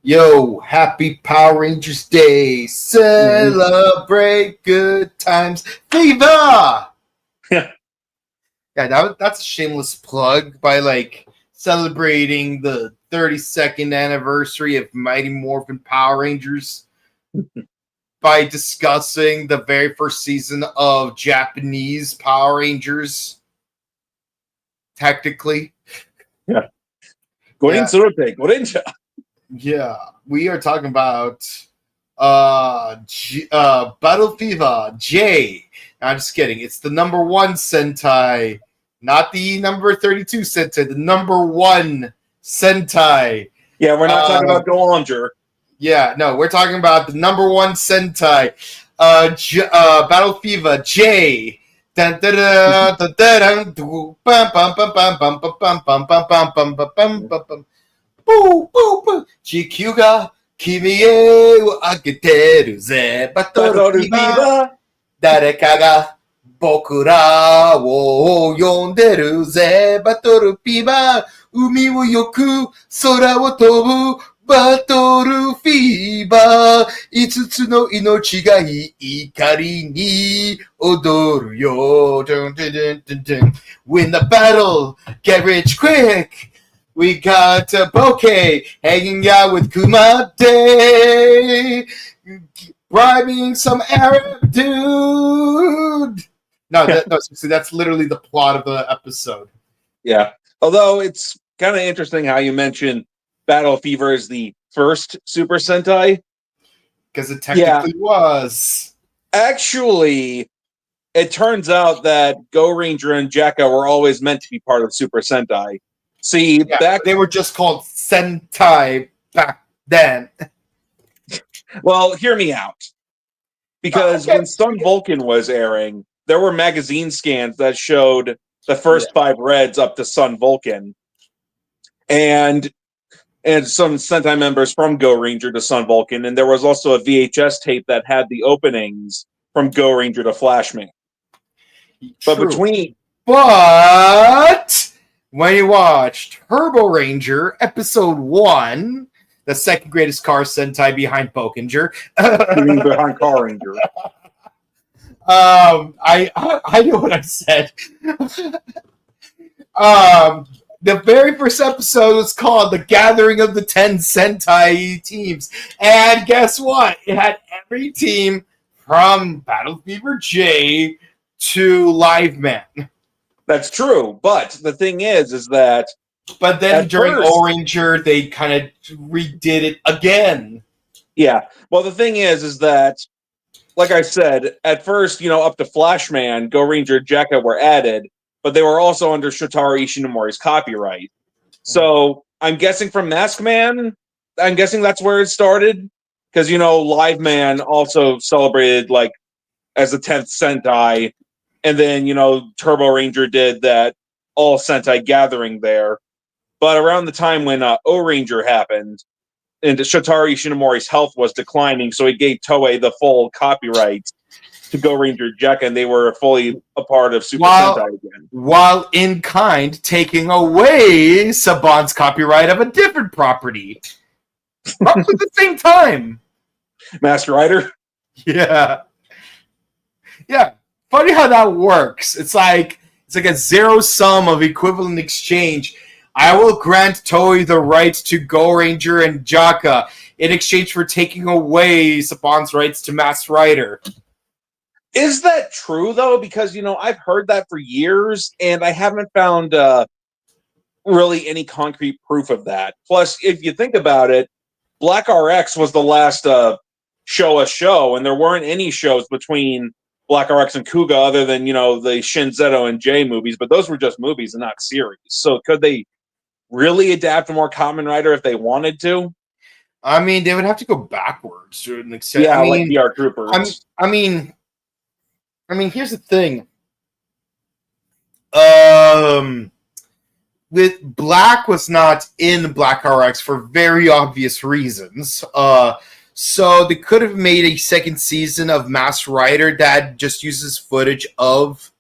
Yo, happy Power Rangers Day. Celebrate good times. Viva! Yeah. That's a shameless plug by celebrating the 32nd anniversary of Mighty Morphin Power Rangers by discussing the very first season of Japanese Power Rangers. Technically. Yeah. Gorinja. Yeah, we are talking about Battle Fever J. No, I'm just kidding. It's the #1 Sentai, not the number 32 Sentai, the #1 Sentai. Yeah, we're not talking about Gozyuger. Yeah, no, we're talking about the #1 Sentai, Battle Fever J. GQ が君へをあげてるぜ。バトルフィーバー。誰かが僕らを呼んでるぜ。バトルフィーバー。海をよく空を飛ぶ。バトルフィーバー。5つの命が怒りに踊るよ。Win the battle. Get rich quick. We got Bokeh hanging out with Kumate, bribing some Arab dude. No, that's literally the plot of the episode. Yeah, although it's kind of interesting how you mentioned Battle Fever is the first Super Sentai. Because it technically was. Actually, it turns out that Go Ranger and Jekka were always meant to be part of Super Sentai. See, they were just called Sentai back then. Well, hear me out. Because when Sun Vulcan was airing, there were magazine scans that showed the first 5 Reds up to Sun Vulcan. And some Sentai members from Go Ranger to Sun Vulcan. And there was also a VHS tape that had the openings from Go Ranger to Flashman. True. When you watched Turbo Ranger Episode 1, the second greatest car Sentai behind Bokinger. Behind Car Ranger. I know what I said. The very first episode was called The Gathering of the 10 Sentai Teams. And guess what? It had every team from Battle Fever J to Live Man. That's true, but the thing is that... But then during O-Ranger, they kind of redid it again. Yeah, well, the thing is that, like I said, at first, up to Flashman, Go Ranger, Jekka were added, but they were also under Shotaro Ishinomori's copyright. So, I'm guessing from Mask Man, I'm guessing that's where it started, because, Live Man also celebrated, as the 10th Sentai, and then, Turbo Ranger did that all Sentai gathering there. But around the time when O-Ranger happened, and Shotaro Ishinomori's health was declining, so he gave Toei the full copyright to Go Ranger Jekka, and they were fully a part of Super Sentai again. While in kind taking away Saban's copyright of a different property. Roughly at the same time. Master Rider? Yeah. Yeah. Funny how that works. It's like a zero sum of equivalent exchange. I will grant Toei the rights to Go Ranger and Jekka in exchange for taking away Saban's rights to Master Rider. Is that true, though? Because, I've heard that for years, and I haven't found really any concrete proof of that. Plus, if you think about it, Black RX was the last show, and there weren't any shows between Black RX and Kuga other than, the Shin Zeto and J movies, but those were just movies and not series. So could they really adapt more Kamen Rider if they wanted to? I mean, they would have to go backwards to an extent. Yeah, like VR Troopers. I mean, here's the thing. With Black was not in Black RX for very obvious reasons. So they could have made a second season of Master Rider that just uses footage of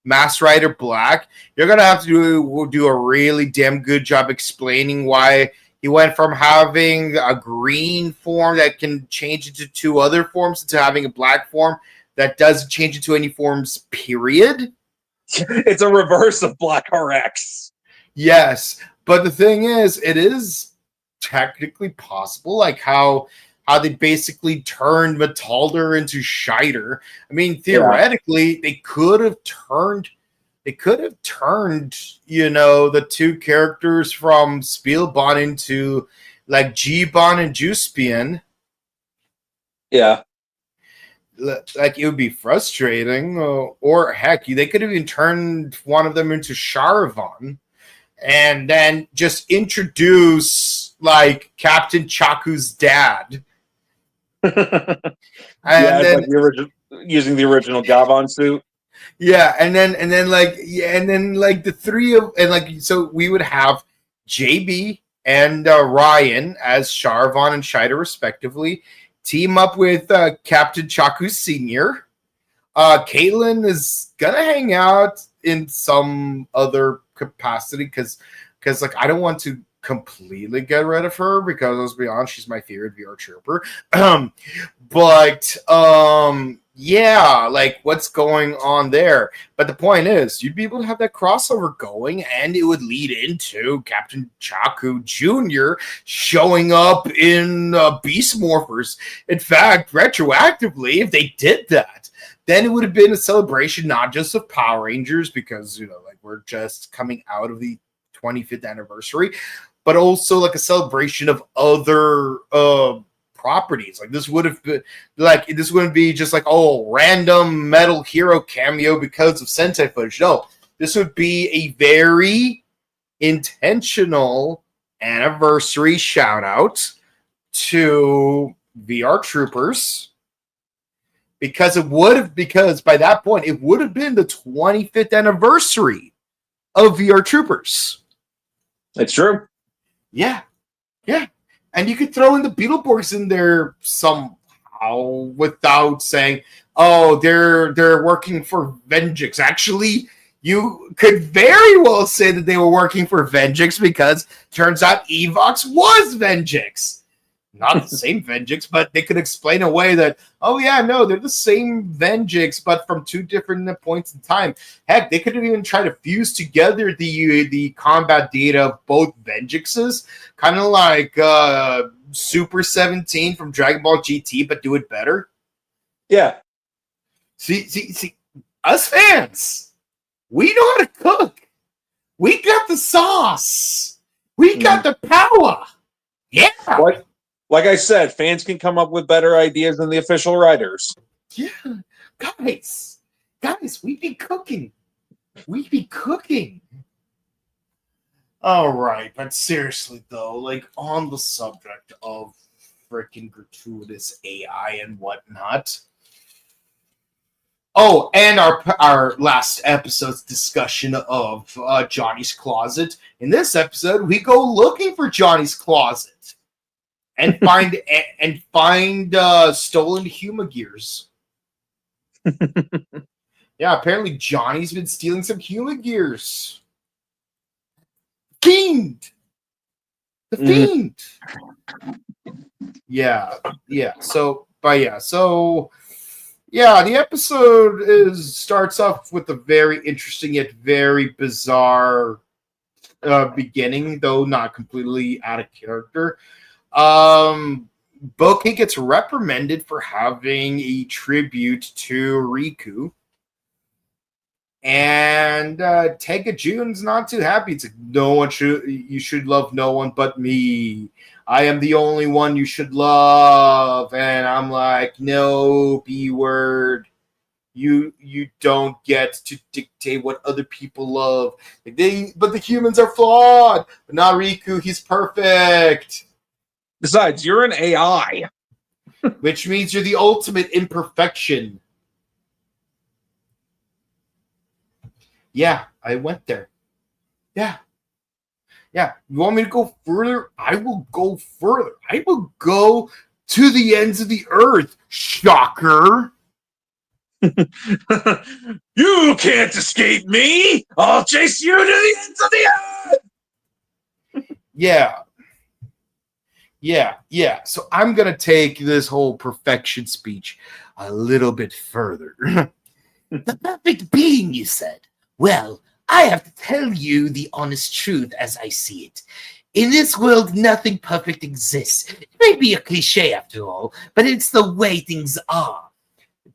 Master Rider Black. You're going to have to do a really damn good job explaining why He went from having a green form that can change into 2 other forms to having a black form that doesn't change into any forms, period. It's a reverse of Black RX. Yes, but the thing is, it is technically possible, like how they basically turned Metalder into Scheider. I mean, theoretically, they could have turned, the 2 characters from Spielbahn into like G-Bahn and Juicebian. Yeah. Like, it would be frustrating, or heck, they could have even turned one of them into Charavan, and then just introduce like Captain Chaku's dad. And then like using the original Gavan suit. Yeah, and then the 3 of, and like, so we would have JB and Ryan as Charavan and Scheider respectively, team up with Captain Chaku Sr. Caitlin is gonna hang out in some other capacity because like, I don't want to completely get rid of her, because let's be honest, she's my favorite VR trooper. But yeah, like, what's going on there? But the point is, you'd be able to have that crossover going, and it would lead into Captain Chaku Jr. showing up in Beast Morphers. In fact, retroactively, if they did that, then it would have been a celebration not just of Power Rangers, because, like, we're just coming out of the 25th anniversary, but also like a celebration of other properties. Like, this would have been like, this wouldn't be just like, oh, random Metal Hero cameo because of Sentai footage. No, this would be a very intentional anniversary shout out to VR Troopers, because by that point it would have been the 25th anniversary of VR Troopers. It's true. Yeah. And you could throw in the Beetleborgs in there somehow without saying, oh, they're working for Vengeance. Actually, you could very well say that they were working for Vengeance, because turns out Evox was Vengeance. Not the same Vengeance, but they could explain away that, oh yeah, no, they're the same Vengeance, but from 2 different points in time. Heck, they could have even tried to fuse together the combat data of both Vengeances, kind of like Super 17 from Dragon Ball GT, but do it better. Yeah. See, us fans, we know how to cook. We got the sauce. We got the power. Yeah. Like I said, fans can come up with better ideas than the official writers. Yeah, guys, we be cooking. All right, but seriously though, like, on the subject of freaking gratuitous AI and whatnot. Oh, and our last episode's discussion of Johnny's Closet. In this episode, we go looking for Johnny's Closet. And find stolen Huma gears. Yeah, apparently Johnny's been stealing some Huma gears. Fiend! The Fiend! Yeah. So the episode starts off with a very interesting yet very bizarre beginning, though not completely out of character. Bokeh gets reprimanded for having a tribute to Riku. And Tega June's not too happy. It's like, you should love no one but me. I am the only one you should love. And I'm like, no, B word. You don't get to dictate what other people love. But the humans are flawed. But not Riku, he's perfect. Besides, you're an AI. Which means you're the ultimate imperfection. Yeah, I went there. Yeah. You want me to go further? I will go further. I will go to the ends of the earth. Shocker. You can't escape me. I'll chase you to the ends of the earth. Yeah. Yeah. So I'm going to take this whole perfection speech a little bit further. The perfect being, you said. Well, I have to tell you the honest truth as I see it. In this world, nothing perfect exists. It may be a cliche after all, but it's the way things are.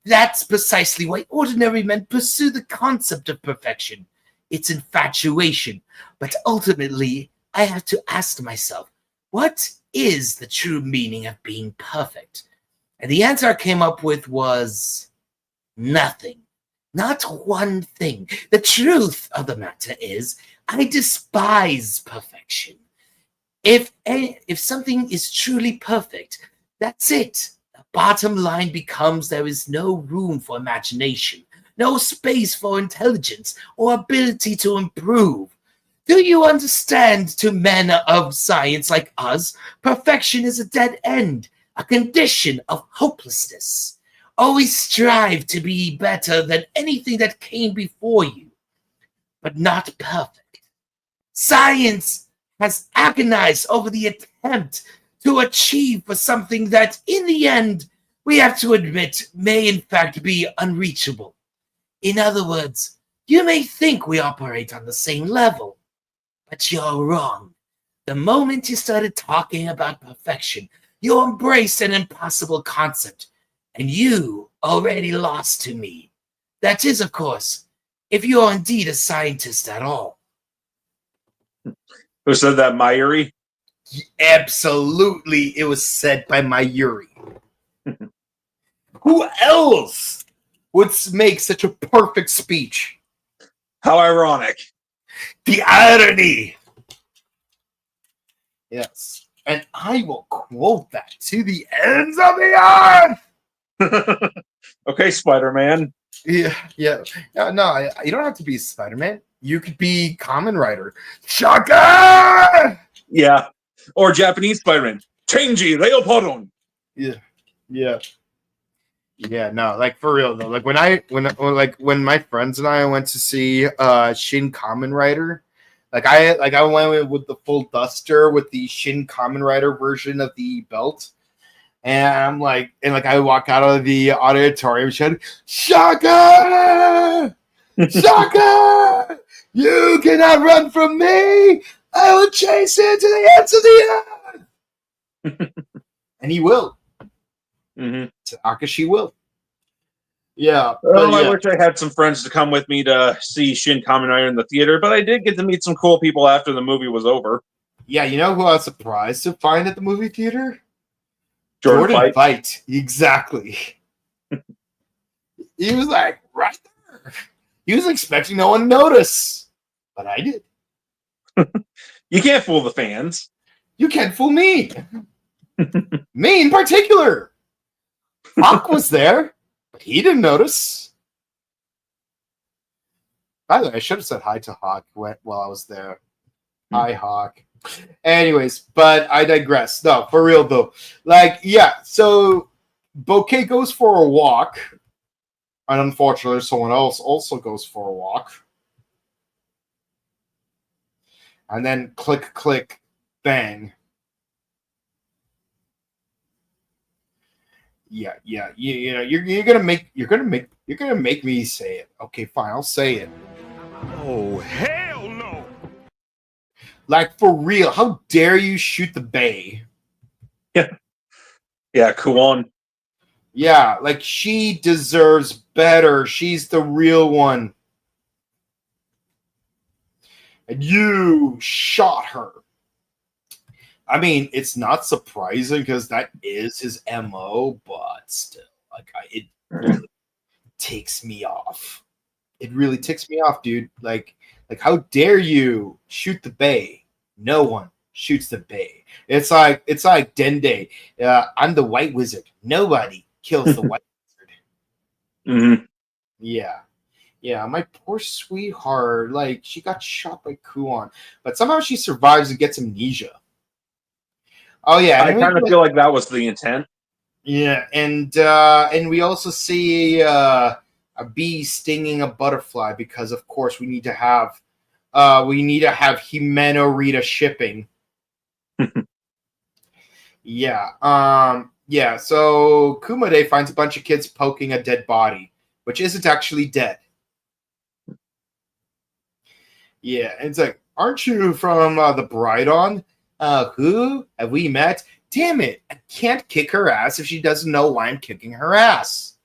That's precisely why ordinary men pursue the concept of perfection. It's infatuation. But ultimately, I have to ask myself, what is the true meaning of being perfect? And the answer I came up with was nothing. Not one thing. The truth of the matter is, I despise perfection. If something is truly perfect, that's it. The bottom line becomes there is no room for imagination, no space for intelligence or ability to improve. Do you understand, to men of science like us, perfection is a dead end, a condition of hopelessness. Always strive to be better than anything that came before you, but not perfect. Science has agonized over the attempt to achieve for something that, in the end, we have to admit may in fact be unreachable. In other words, you may think we operate on the same level, but you're wrong. The moment you started talking about perfection, you embraced an impossible concept, and you already lost to me. That is, of course, if you are indeed a scientist at all. Who said that, Mayuri? Absolutely, it was said by Mayuri. Who else would make such a perfect speech? How ironic. The irony. Yes. And I will quote that to the ends of the earth. Okay, Spider-Man. Yeah. No, you don't have to be Spider-Man. You could be Kamen Rider. Shaka! Yeah. Or Japanese Spider-Man. Changi Leopardon. Yeah. No, like for real though. Like when my friends and I went to see Shin Kamen Rider, I went with the full duster with the Shin Kamen Rider version of the belt. And I walk out of the auditorium shouting, Shaka! Shaka! You cannot run from me! I will chase you to the ends of the earth! And he will. Mm-hmm. Takashi will. Yeah. Well, I wish I had some friends to come with me to see Shin Kamen Rider in the theater, but I did get to meet some cool people after the movie was over. Yeah, you know who I was surprised to find at the movie theater? Jordan Fight. Exactly. He was like right there. He was expecting no one to notice. But I did. You can't fool the fans. You can't fool me. Me in particular. Hawk was there, but he didn't notice. By the way, I should have said hi to Hawk while I was there. Hi, Hawk. Anyways, but I digress. No, for real though. So Bouquet goes for a walk. And unfortunately, someone else also goes for a walk. And then click, click, bang. Yeah. You're gonna make me say it. Okay, fine, I'll say it. Oh, hell no! Like, for real, how dare you shoot the Bay? Yeah, Kuon. Yeah, like, she deserves better. She's the real one. And you shot her. I mean, it's not surprising because that is his MO, but still, it really ticks me off. It really ticks me off, dude. Like, how dare you shoot the Bay? No one shoots the Bay. It's like Dende. I'm the White Wizard. Nobody kills the White Wizard. Mm-hmm. Yeah, my poor sweetheart. Like, she got shot by Kuon, but somehow she survives and gets amnesia. Oh yeah, I kind of feel like that was the intent. Yeah, and we also see a bee stinging a butterfly because, of course, we need to have Himeno Rita shipping. Yeah, so Kumade finds a bunch of kids poking a dead body, which isn't actually dead. Yeah, and it's like, aren't you from the Bride on? Who? Have we met? Damn it, I can't kick her ass if she doesn't know why I'm kicking her ass.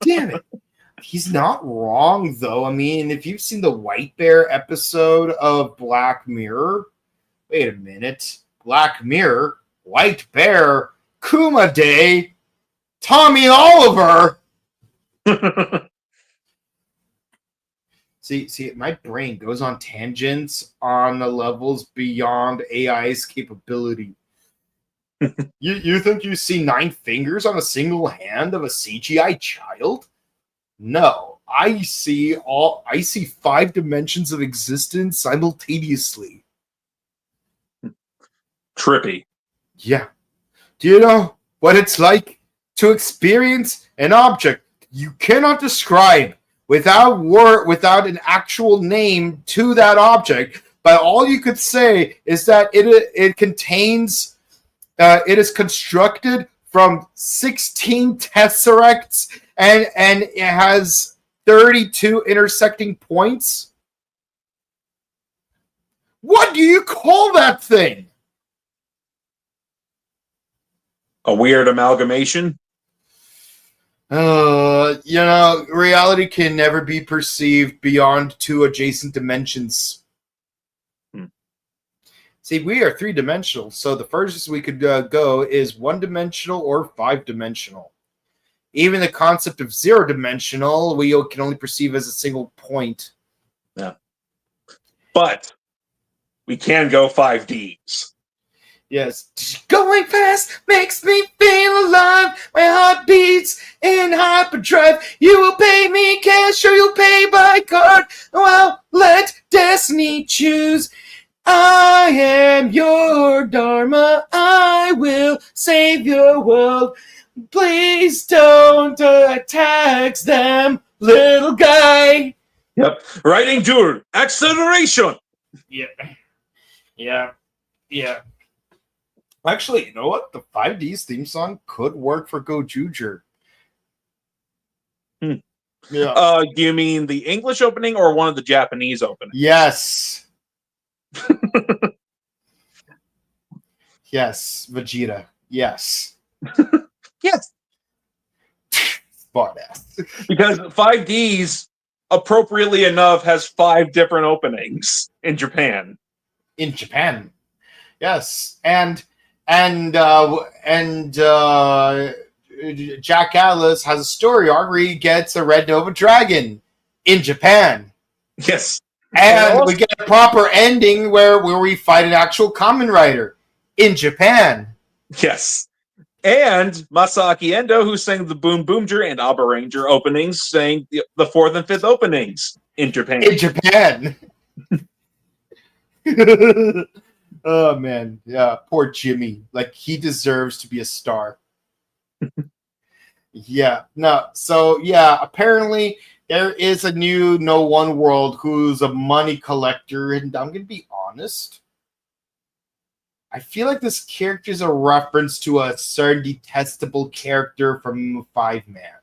Damn it. He's not wrong, though. I mean, if you've seen the White Bear episode of Black Mirror, wait a minute. Black Mirror, White Bear, Kumade, Tommy Oliver. See, my brain goes on tangents on the levels beyond AI's capability. You think you see 9 fingers on a single hand of a CGI child? No, I see 5 dimensions of existence simultaneously. Trippy. Yeah. Do you know what it's like to experience an object you cannot describe without an actual name to that object, but all you could say is that it contains it is constructed from 16 tesseracts and it has 32 intersecting points? What do you call that thing? A weird amalgamation? Reality can never be perceived beyond 2 adjacent dimensions. See, we are 3-dimensional, so the furthest we could go is 1-dimensional or 5-dimensional. Even the concept of 0-dimensional, we can only perceive as a single point. Yeah. But we can go 5Ds. Yes. Going fast makes me feel alive. My heart beats in hyperdrive. You will pay me cash or you'll pay by card. Well, let destiny choose. I am your Dharma. I will save your world. Please don't tax them, little guy. Yep. Writing Jur. Acceleration. Yeah. Actually, you know what? The 5D's theme song could work for Gozyuger. Yeah. Yeah. Do you mean the English opening or one of the Japanese openings? Yes. Yes, Vegeta. Yes. Yes. Smart ass. Because 5Ds, appropriately enough, has 5 different openings in Japan. In Japan. Yes. And Jack Atlas has a story arc where he gets a Red Nova Dragon in Japan. Yes. And we get a proper ending where we fight an actual Kamen Rider in Japan. Yes. And Masaaki Endo, who sang the Boom Boomger and Abba Ranger openings, sang the 4th and 5th openings in Japan. In Japan. Oh, man. Yeah, poor Jimmy. Like, he deserves to be a star. Yeah. No. So, yeah, apparently there is a new No.1 world who's a money collector. And I'm going to be honest. I feel like this character is a reference to a certain detestable character from 5-Man.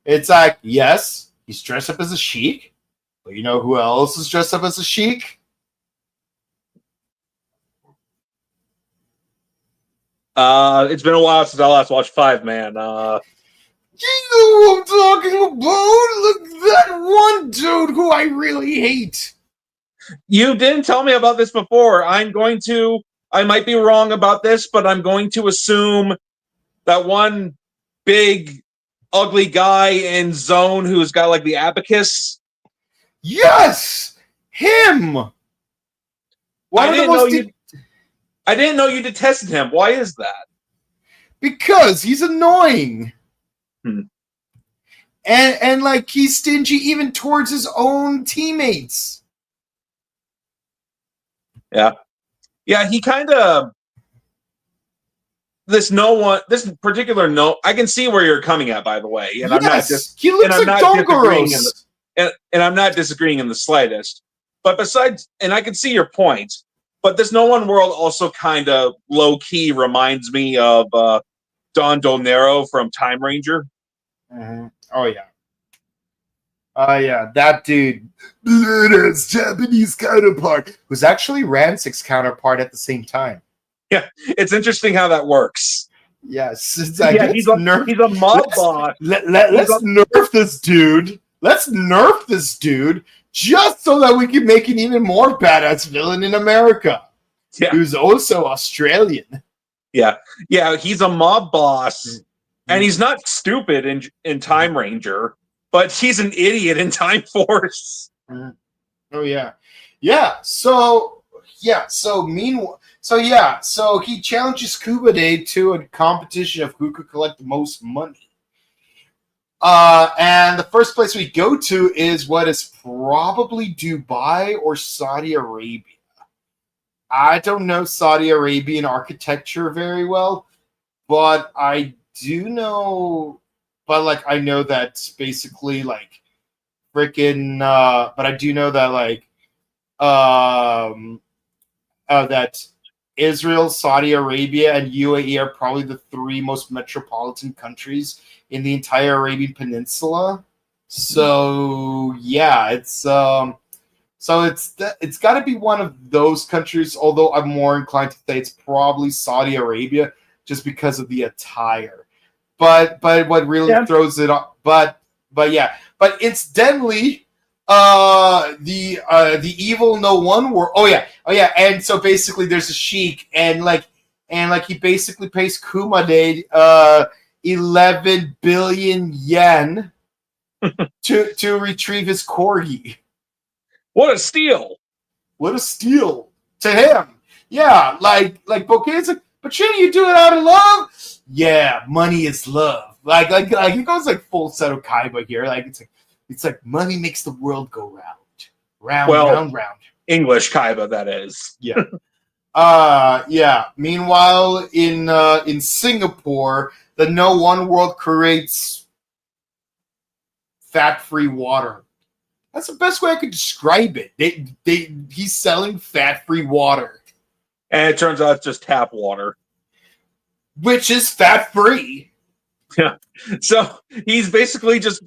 It's like, yes, he's dressed up as a sheik. But you know who else is dressed up as a sheik? It's been a while since I last watched 5-Man. You know who I'm talking about? Look, that one dude who I really hate. You didn't tell me about this before. I might be wrong about this, but I'm going to assume that one big, ugly guy in Zone who's got like the abacus. Yes! Him! I didn't know you detested him. Why is that? Because he's annoying. And like he's stingy even towards his own teammates. Yeah, he kind of this particular no. I can see where you're coming at, by the way, and yes, he looks like Dongoros. And I'm not disagreeing in the slightest. But besides, and I can see your point. But this No One World also kind of low key reminds me of Don Donero from Time Ranger. Mm-hmm. Oh yeah, that dude, Bluto's Japanese counterpart, was actually Rancic's counterpart at the same time. Yeah, it's interesting how that works. Yes, it's like, he's a mob boss. Let's nerf this dude. Let's nerf this dude just so that we can make an even more badass villain in America. Yeah. Who's also Australian. Yeah, he's a mob boss, and he's not stupid in Time Ranger, but he's an idiot in Time Force. Oh yeah. So he challenges Scuba Day to a competition of who could collect the most money. And the first place we go to is what is probably Dubai or Saudi Arabia. I don't know Saudi Arabian architecture very well, but I do know, I know that's basically like freaking, but I do know that that Israel, Saudi Arabia, and UAE are probably the three most metropolitan countries in the entire Arabian Peninsula. So yeah, it's got to be one of those countries. Although I'm more inclined to say it's probably Saudi Arabia, just because of the attire. But what really throws it off? But incidentally, the evil No.1 World. Oh yeah, and so basically there's a sheik, and he basically pays Kumade 11 billion yen to retrieve his corgi. What a steal! What a steal to him. Yeah, like Bouquet's like, but shouldn't you do it out of love? Yeah, money is love. Like he goes like full Seto Kaiba here. Like it's like money makes the world go round. Round. English Kaiba, that is. Yeah. Yeah. Meanwhile, in Singapore, the No.1 World creates fat-free water. That's the best way I could describe it. He's selling fat-free water. And it turns out it's just tap water. Which is fat-free. Yeah. So he's basically just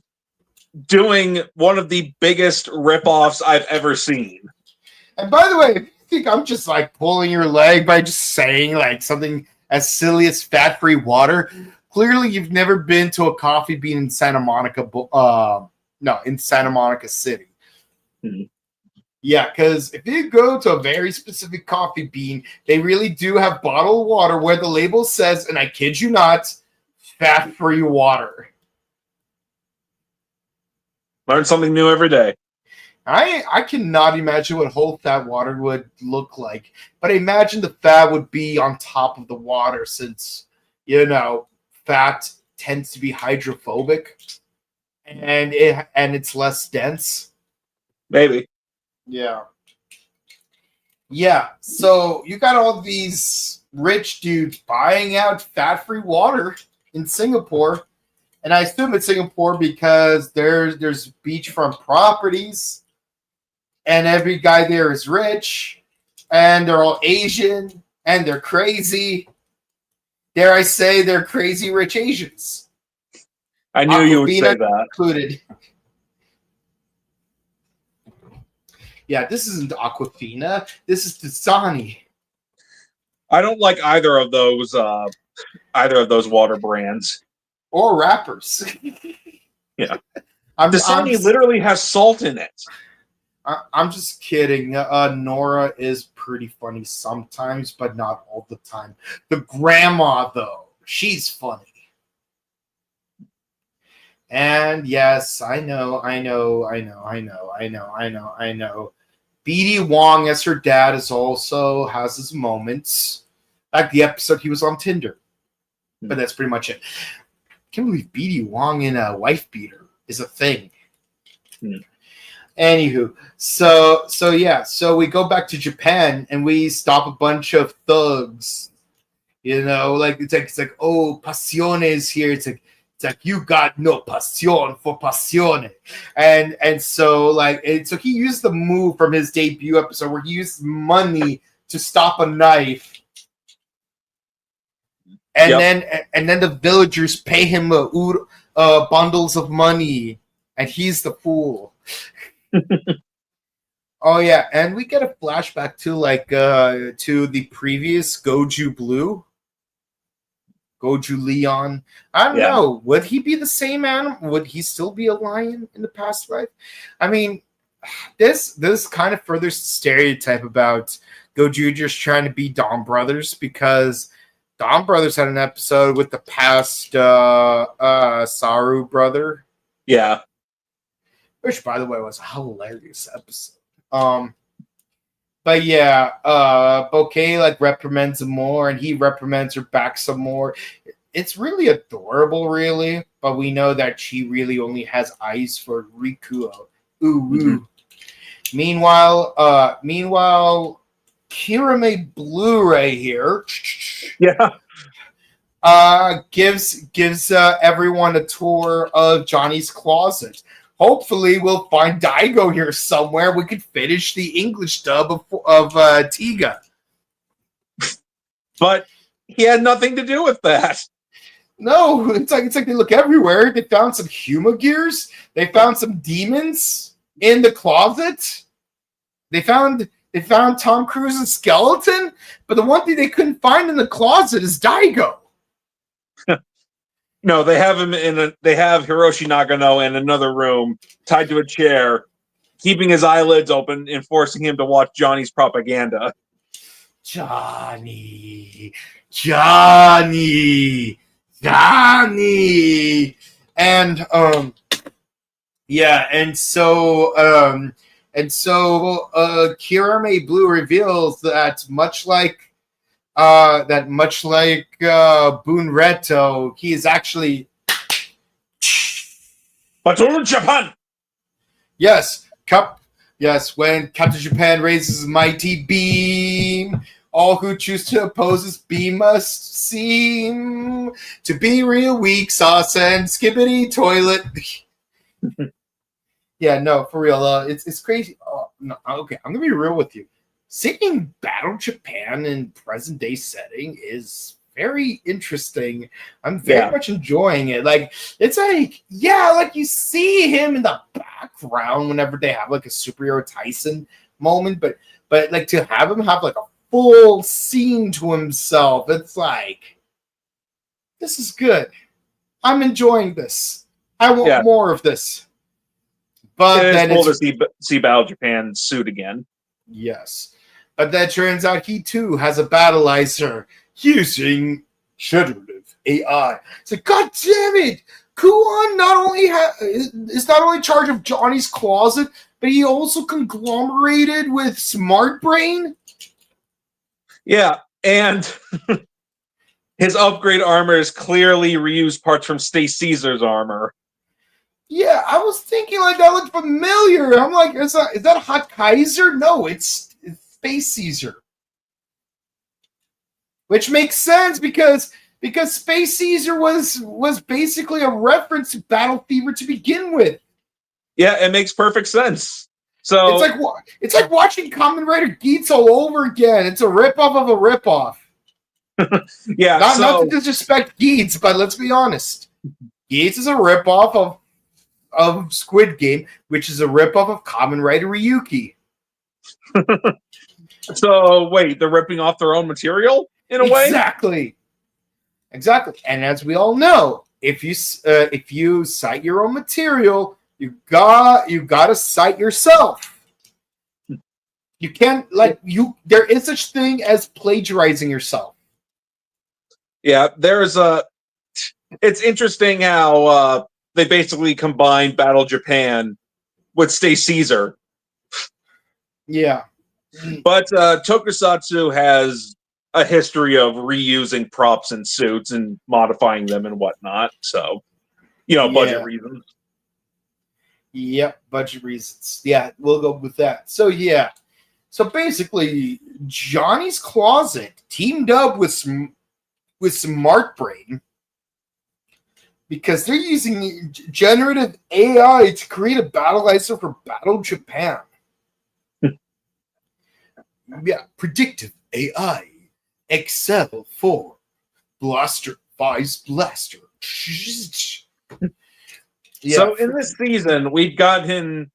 doing one of the biggest ripoffs I've ever seen. And by the way, if you think I'm just like pulling your leg by just saying like something as silly as fat-free water, clearly you've never been to a coffee bean in Santa Monica, in Santa Monica City. Mm-hmm. Yeah, because if you go to a very specific coffee bean, they really do have bottled water where the label says, and I kid you not, fat-free water. Learn something new every day. I cannot imagine what whole fat water would look like, but I imagine the fat would be on top of the water since, fat tends to be hydrophobic and it's less dense. Maybe. Yeah. Yeah, so you got all these rich dudes buying out fat-free water in Singapore, and I assume it's Singapore because there's beachfront properties, and every guy there is rich, and they're all Asian, and they're crazy. Dare I say they're crazy rich Asians. I knew you would say that. Included. Yeah, this isn't Aquafina. This is Dasani. I don't like either of those water brands or rappers. Yeah, Dasani literally has salt in it. I'm just kidding. Nora is pretty funny sometimes, but not all the time. The grandma, though, she's funny. And yes, I know. BD Wong as her dad also has his moments. Like the episode he was on Tinder. But that's pretty much it. I can't believe BD Wong in a wife beater is a thing. Anywho, so we go back to Japan and we stop a bunch of thugs. It's like oh, Passione is here. It's like you got no passion for Passione, and so he used the move from his debut episode where he used money to stop a knife. And then the villagers pay him bundles of money, and he's the fool. Oh yeah, and we get a flashback to the previous Goju Blue, Goju Leon. I don't know. Would he be the same animal? Would he still be a lion in the past life? I mean, this kind of furthers the stereotype about Gozyugers trying to be Dawn Brothers, because Dawn Brothers had an episode with the past Saru brother. Yeah. Which, by the way, was a hilarious episode. But yeah, Bouquet like reprimands him more, and he reprimands her back some more. It's really adorable, really, but we know that she really only has eyes for Rikuo. Ooh. Meanwhile, Kirame Blu-ray here. Yeah. Gives everyone a tour of Johnny's closet. Hopefully, we'll find Daigo here somewhere. We could finish the English dub of Tiga. But he had nothing to do with that. No, it's like they look everywhere. They found some Huma gears. They found some demons in the closet. They found Tom Cruise's skeleton, but the one thing they couldn't find in the closet is Daigo. No, they have him they have Hiroshi Nagano in another room, tied to a chair, keeping his eyelids open and forcing him to watch Johnny's propaganda. Johnny. And Kirame Blue reveals that much like Bunreto, he is actually Baton Japan. Yes, when Captain Japan raises his mighty beam, all who choose to oppose his beam must seem to be real weak sauce and skibbity toilet. Yeah, no, for real. It's crazy. Oh, no, okay, I'm gonna be real with you. Seeing Battle Japan in present day setting is very interesting. I'm very much enjoying it. Like, it's like, like you see him in the background whenever they have like a superhero Tyson moment, but like to have him have like a full scene to himself, it's like, this is good. I'm enjoying this. I want more of this. But then it's cool to see Battle Japan suit again. Yes. But then turns out he too has a battleizer using generative AI. It's like, God damn it! Kuon is not only in charge of Johnny's closet, but he also conglomerated with Smart Brain. Yeah, and his upgrade armor is clearly reused parts from Stace Caesar's armor. Yeah, I was thinking like that looked familiar. I'm like, is that Hot Kaiser? No, it's Space Caesar. Which makes sense because Space Caesar was basically a reference to Battle Fever to begin with. Yeah, it makes perfect sense. So it's like watching Kamen Rider Geats all over again. It's a ripoff of a ripoff. Yeah, not to disrespect Geats, but let's be honest. Geats is a ripoff of Squid Game, which is a ripoff of Kamen Rider Ryuki. So wait, they're ripping off their own material in a way? Exactly. And as we all know, if you cite your own material, you gotta cite yourself. You can't there is such thing as plagiarizing yourself. Yeah, it's interesting how they basically combined Battle Japan with Stace Caesar. Yeah. But Tokusatsu has a history of reusing props and suits and modifying them and whatnot. So, budget reasons. Yep, budget reasons. Yeah, we'll go with that. So, yeah. So, basically, Johnny's Closet teamed up with Smart Brain because they're using generative AI to create a battleizer for Battle Japan. Yeah, predictive AI, Excel for Blaster, Vice Blaster. So in this season, we've gotten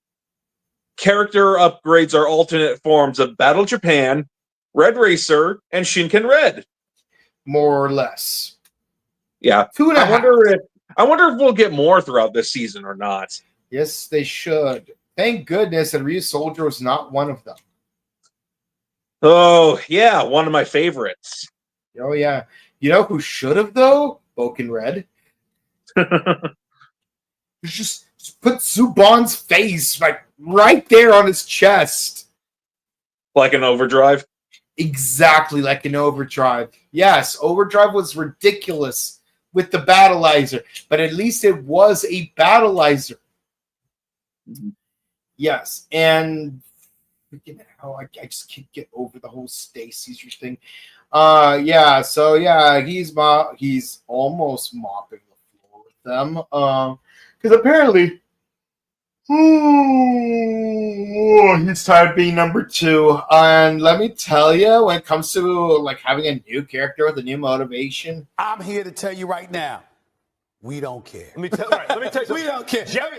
character upgrades or alternate forms of Battle Japan, Red Racer, and Shinken Red. more or less. Yeah. 2.5. I wonder if we'll get more throughout this season or not. Yes, they should. Thank goodness that Ryu Soldier was not one of them. Oh, yeah, one of my favorites. Oh, yeah. You know who should have, though? Boken Red. just put Zubon's face like right there on his chest. Like an Overdrive? Exactly like an Overdrive. Yes, Overdrive was ridiculous with the Battleizer, but at least it was a Battleizer. Mm-hmm. Yes, and I just can't get over the whole Stay Caesar thing. Yeah, so yeah, he's almost mopping the floor with them. Because apparently, he's tired of being number 2. And let me tell you, when it comes to like having a new character with a new motivation, I'm here to tell you right now, we don't care. Let me tell you. We don't care. Jerry.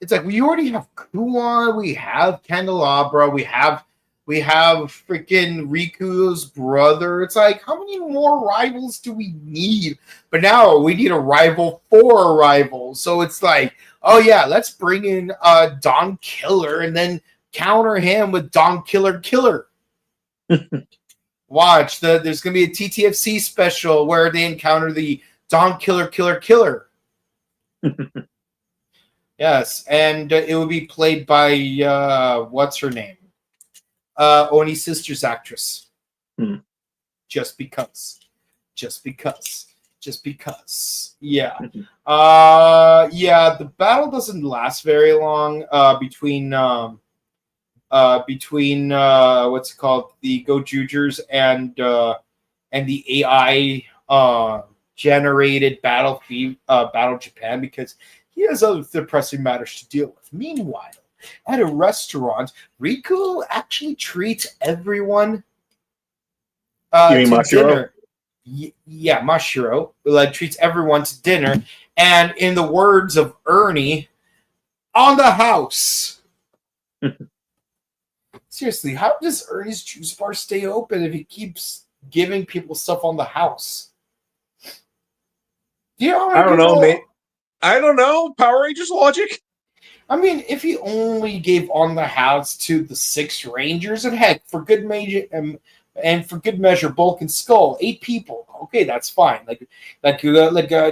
it's like we already have Kuon, we have Candelabra, we have freaking Riku's brother. It's like, how many more rivals do we need? But now we need a rival for a rival. So it's like, oh yeah, let's bring in Don Killer and then counter him with Don Killer Killer. Watch, there's going to be a TTFC special where they encounter the Don Killer Killer Killer. Yes, and it will be played by, what's her name? Oni Sister's actress. Just because. Yeah. Yeah, the battle doesn't last very long between what's it called, the Gozyugers and the AI generated Battle Japan, because he has other pressing matters to deal with. Meanwhile, at a restaurant, Riku actually treats everyone You mean to Mashiro? dinner. Yeah, Mashiro treats everyone to dinner, and in the words of Ernie, on the house. Seriously, how does Ernie's juice bar stay open if he keeps giving people stuff on the house? Do you know I don't know, mate. I don't know. Power Rangers logic? I mean, if he only gave on the house to the 6 Rangers, and heck, for good measure, Bulk and Skull, 8 people. Okay, that's fine. Like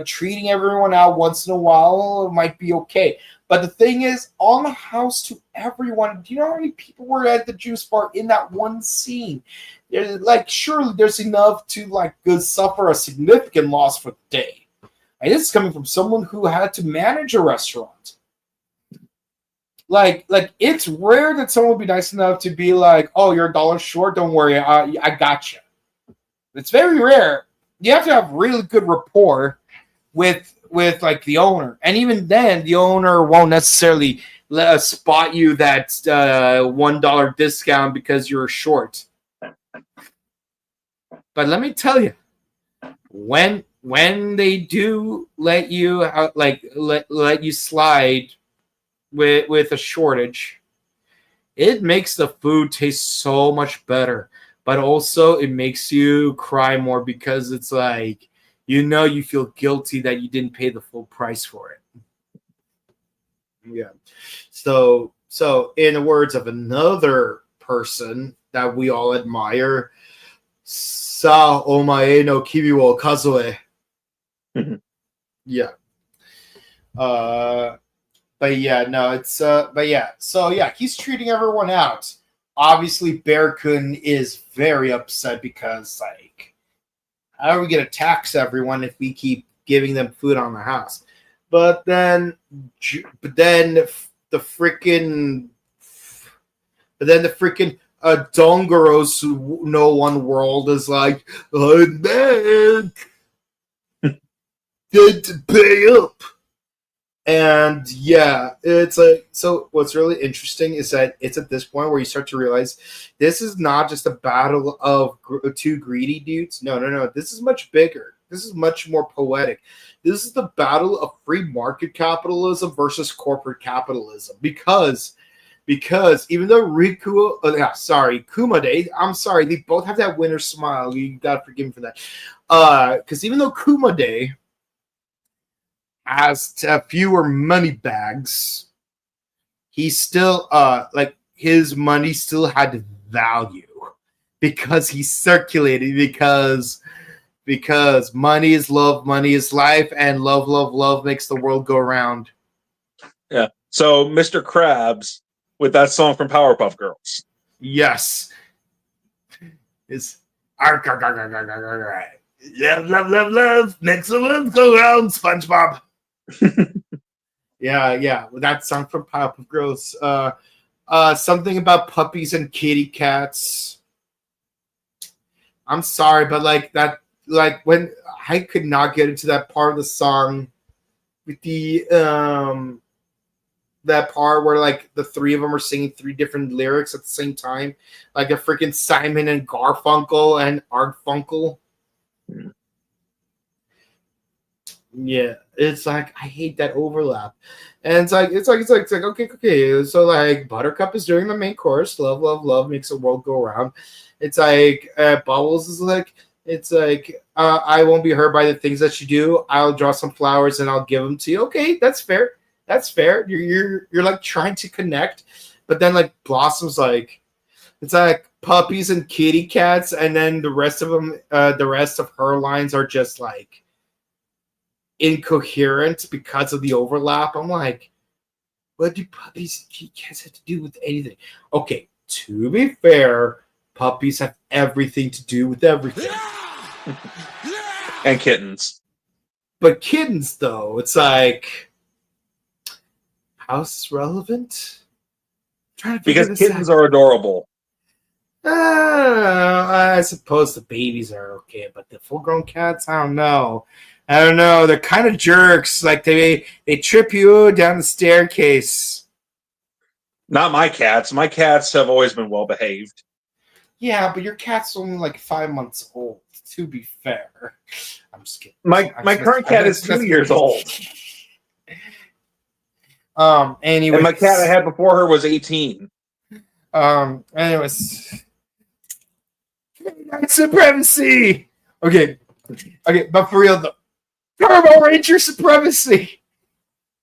treating everyone out once in a while might be okay. But the thing is, on the house to everyone. Do you know how many people were at the juice bar in that one scene? Surely there's enough to suffer a significant loss for the day. And this is coming from someone who had to manage a restaurant. Like it's rare that someone would be nice enough to be like, "Oh, you're $1 short. Don't worry, I got you." It's very rare. You have to have really good rapport with the owner, and even then, the owner won't necessarily let us spot you that $1 discount because you're short. But let me tell you, when they do let you let you slide with a shortage, it makes the food taste so much better, but also it makes you cry more, because it's like, you feel guilty that you didn't pay the full price for it. Yeah. So in the words of another person that we all admire, Sa omae no kimi wo kazue. Yeah. But yeah, no, it's but yeah. So yeah, he's treating everyone out. Obviously, Bear-kun is very upset because how are we gonna tax everyone if we keep giving them food on the house? But then the freaking Dongoros No.1 World is like, I'm back. Good to pay up. And yeah, it's like, so what's really interesting is that it's at this point where you start to realize this is not just a battle of two greedy dudes. No. This is much bigger. This is much more poetic. This is the battle of free market capitalism versus corporate capitalism. Because even though Kumade, I'm sorry, they both have that winner smile. You gotta forgive me for that. Because even though Kumade has fewer money bags, he still like his money still had value because he circulated, because money is love, money is life, and love makes the world go round. Yeah. So Mr. Krabs with that song from Powerpuff Girls. Yes. It's love makes the world go round, SpongeBob. Yeah. With that song from Powerpuff Girls. Something about puppies and kitty cats. I'm sorry, but when I could not get into that part of the song with the that part where like the three of them are singing three different lyrics at the same time, like a freaking Simon and Garfunkel and Artfunkel. Yeah, it's like I hate that overlap, and it's like okay. So like Buttercup is doing the main chorus, love makes the world go around. It's like Bubbles is like I won't be hurt by the things that you do. I'll draw some flowers and I'll give them to you. Okay, that's fair. That's fair. You're like trying to connect, but then like Blossom's like it's like puppies and kitty cats, and then the rest of them, the rest of her lines are just like incoherent because of the overlap. I'm like, what do puppies and kitty cats have to do with anything? Okay, to be fair, puppies have everything to do with everything. And kittens. But kittens, though, it's like, how's this relevant? Because kittens are adorable. I suppose the babies are okay, but the full-grown cats, I don't know. They're kind of jerks. Like they trip you down the staircase. Not my cats. My cats have always been well behaved. Yeah, but your cat's only like 5 months old. To be fair, I'm just kidding. My current cat is 2 years old. Anyways, and my cat I had before her was 18. Anyways, supremacy. Okay, but for real though, Turbo Ranger supremacy.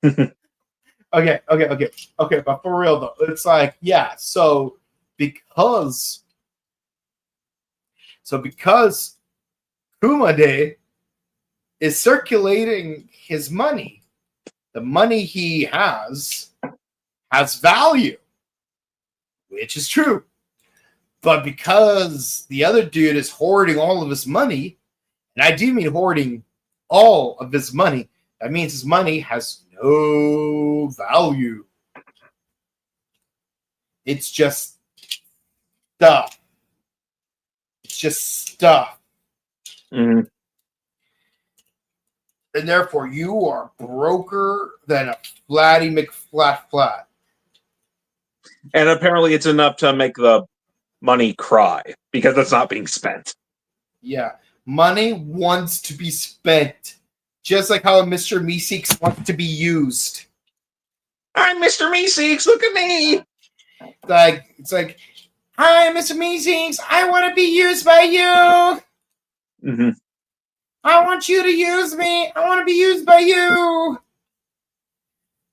Okay, but for real though, it's like, yeah, so because Kumade is circulating his money, the money he has value, which is true. But because the other dude is hoarding all of his money, and I do mean hoarding all of his money, that means his money has no value. It's just stuff. It's just stuff. Mm-hmm. And therefore, you are broker than a flatty McFlat. And apparently it's enough to make the money cry because it's not being spent. Yeah. Money wants to be spent. Just like how a Mr. Meeseeks wants to be used. I'm Mr. Meeseeks, look at me! It's like, hi, Mr. Meeseeks, I want to be used by you. Mm-hmm. I want you to use me. I want to be used by you.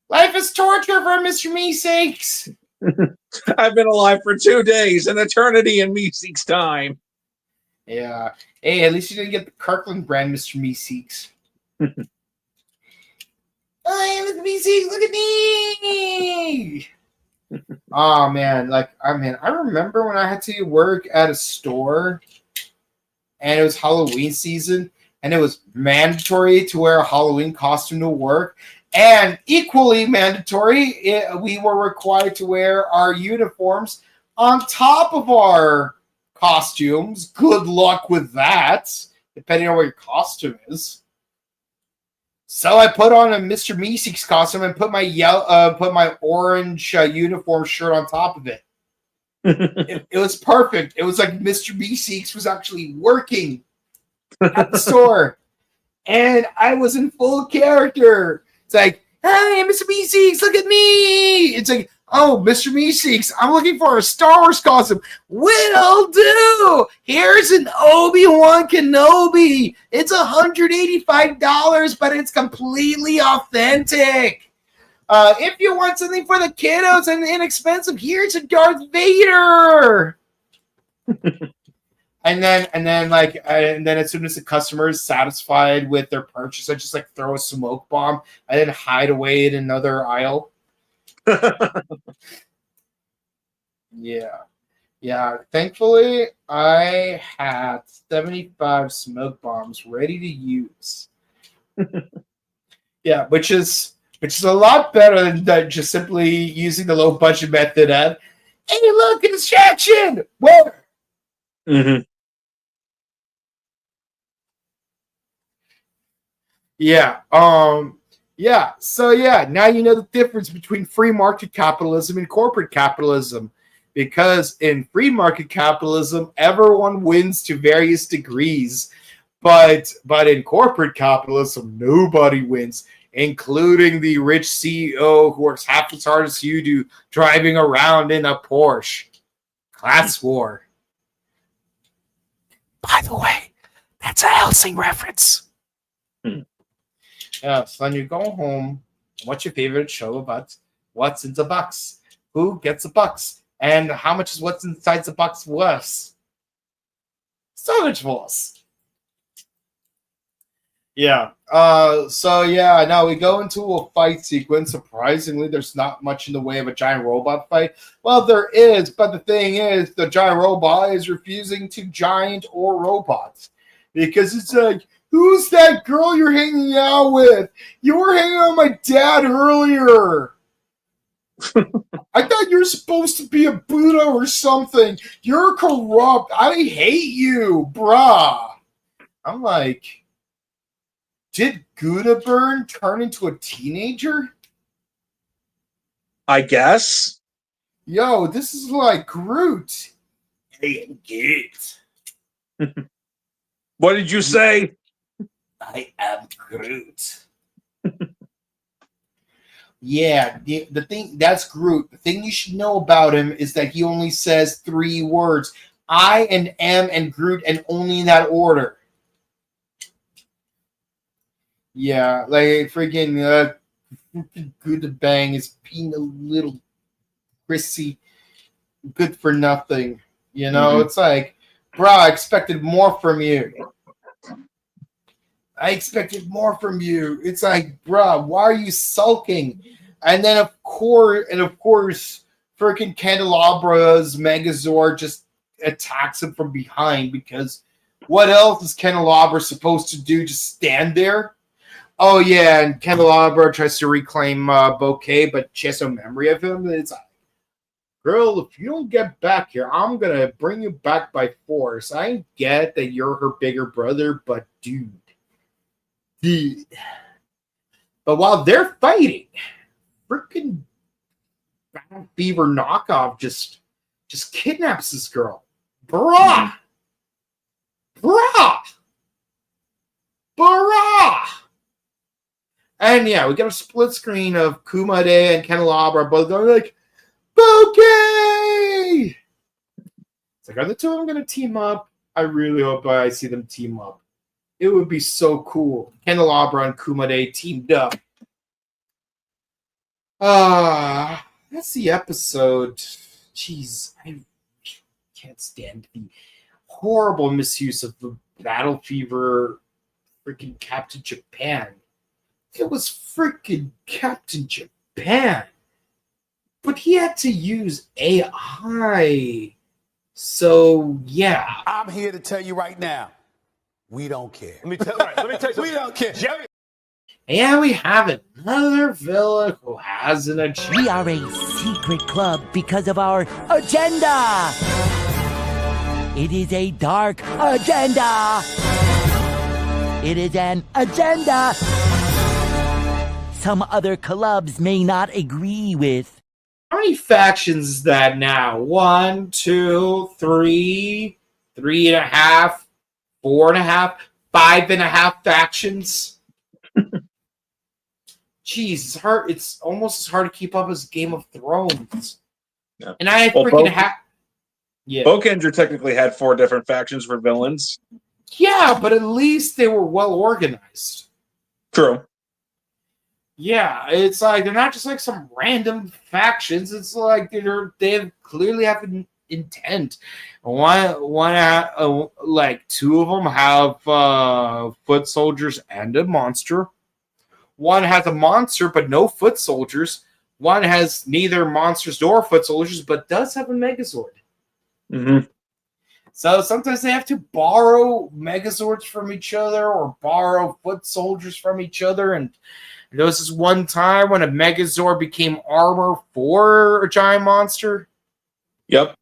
Life is torture for Mr. Meeseeks. I've been alive for 2 days, an eternity in Meeseeks time. Yeah. Hey, at least you didn't get the Kirkland brand, Mr. Meeseeks. Hi, Mr. Meeseeks, look at me. Oh man, I remember when I had to work at a store and it was Halloween season and it was mandatory to wear a Halloween costume to work, and equally mandatory, we were required to wear our uniforms on top of our costumes. Good luck with that, depending on what your costume is. So I put on a Mr. Meeseeks costume and put my orange uniform shirt on top of it. It was perfect. It was like Mr. Meeseeks was actually working at the store. And I was in full character. It's like, hey, Mr. Meeseeks, look at me. It's like, oh, Mr. Meeseeks, I'm looking for a Star Wars costume. Will do. Here's an Obi-Wan Kenobi. It's $185, but it's completely authentic. If you want something for the kiddos and inexpensive, here's a Darth Vader. And then as soon as the customer is satisfied with their purchase, I just like throw a smoke bomb and then hide away in another aisle. Yeah. Thankfully, I had 75 smoke bombs ready to use. Yeah, which is a lot better than just simply using the low budget method of, hey, look, a distraction. Whoa. Mm-hmm. Yeah. So now you know the difference between free market capitalism and corporate capitalism. Because in free market capitalism, everyone wins to various degrees. But in corporate capitalism, nobody wins, including the rich CEO who works half as hard as you do driving around in a Porsche. Class war. By the way, that's a Helsing reference. Yeah, so then you go home. What's your favorite show about what's in the box? Who gets the box? And how much is what's inside the box worth? So much worse. Yeah. Now we go into a fight sequence. Surprisingly, there's not much in the way of a giant robot fight. Well, there is, but the thing is, the giant robot is refusing to giant or robots. Because it's like, who's that girl you're hanging out with? You were hanging out with my dad earlier. I thought you were supposed to be a Buddha or something. You're corrupt. I hate you, brah. I'm like, did Goudaburn turn into a teenager? I guess. Yo, this is like Groot. Hey, get it. What did you say? I am Groot. Yeah, the thing, that's Groot. The thing you should know about him is that he only says 3 words. I and M and Groot, and only in that order. Yeah, like freaking Good Bang is being a little prissy, good for nothing. You know, It's like, bro, I expected more from you. It's like, bruh, why are you sulking? And then of course, freaking Candelabra's Megazord just attacks him from behind, because what else is Candelabra supposed to do? Just stand there? Oh yeah, and Candelabra tries to reclaim Bouquet, but she has no memory of him. It's like, girl, if you don't get back here, I'm gonna bring you back by force. I get that you're her bigger brother, but dude. But while they're fighting, freaking Bat Beaver knockoff just kidnaps this girl. Bruh! And yeah, we get a split screen of Kumade and Candelabra both going like, Bouquet! It's like, are the two of them going to team up? I really hope I see them team up. It would be so cool. Candelabra and Kumade teamed up. That's the episode. Jeez, I can't stand the horrible misuse of the Battle Fever freaking Captain Japan. It was freaking Captain Japan. But he had to use AI. So, yeah. I'm here to tell you right now, we don't care. Let me tell you We don't care. Jerry. And we have another villain who has an agenda. We are a secret club because of our agenda. It is a dark agenda. It is an agenda. some other clubs may not agree with. How many factions is that now? 1, 2, 3, 3.5, 4.5, 5.5 factions. Jeez, it's hard. It's almost as hard to keep up as Game of Thrones. Yeah. And I Well, freaking have. Yeah. Bokenger technically had 4 different factions for villains. Yeah, but at least they were well organized. True. Yeah, it's like they're not just like some random factions. It's like they clearly have an intent. Like 2 of them have foot soldiers and a monster. One has a monster but no foot soldiers. One has neither monsters nor foot soldiers but does have a Megazord. Mm-hmm. So sometimes they have to borrow Megazords from each other or borrow foot soldiers from each other. And there was this one time when a Megazord became armor for a giant monster. Yep.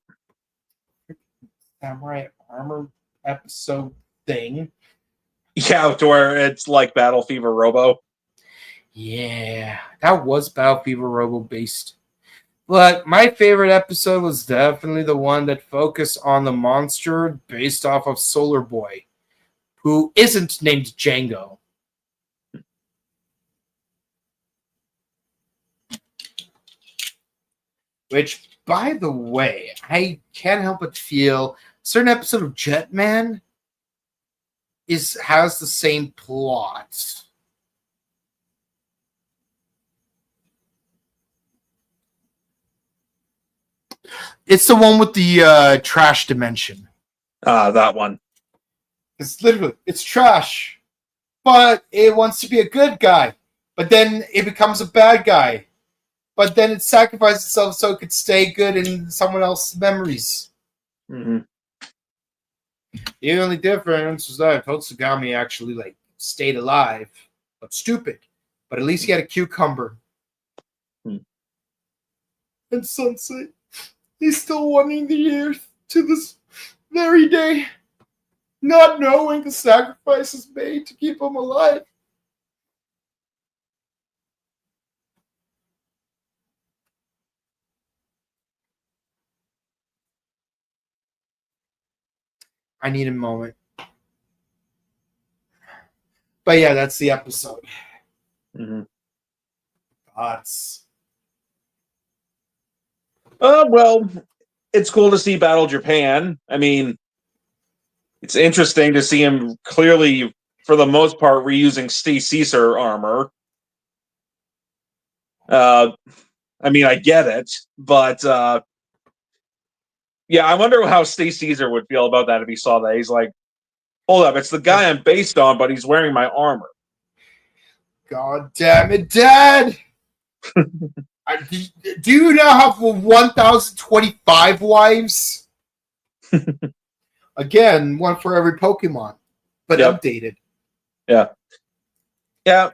Samurai armor episode thing. Yeah, to where it's like Battle Fever Robo. Yeah, that was Battle Fever Robo based. But my favorite episode was definitely the one that focused on the monster based off of Solar Boy, who isn't named Django. Which, by the way, I can't help but feel a certain episode of Jetman has the same plot. It's the one with the trash dimension. That one. It's trash, but it wants to be a good guy. But then it becomes a bad guy. But then it sacrifices itself so it could stay good in someone else's memories. Mm-hmm. The only difference was that Totsugami actually stayed alive, but stupid. But at least he had a cucumber. Hmm. And Sunset, he's still wanting the earth to this very day, not knowing the sacrifices made to keep him alive. I need a moment. But yeah, that's the episode. Mm-hmm. Thoughts? Well, it's cool to see Battle Japan. I mean, it's interesting to see him clearly, for the most part, reusing Steve Caesar armor. I mean, I get it, but yeah, I wonder how Steve Caesar would feel about that if he saw that. He's like, hold up, it's the guy I'm based on, but he's wearing my armor. God damn it, Dad! Do you now have 1,025 wives? Again, one for every Pokemon, but updated. Yeah. Yeah.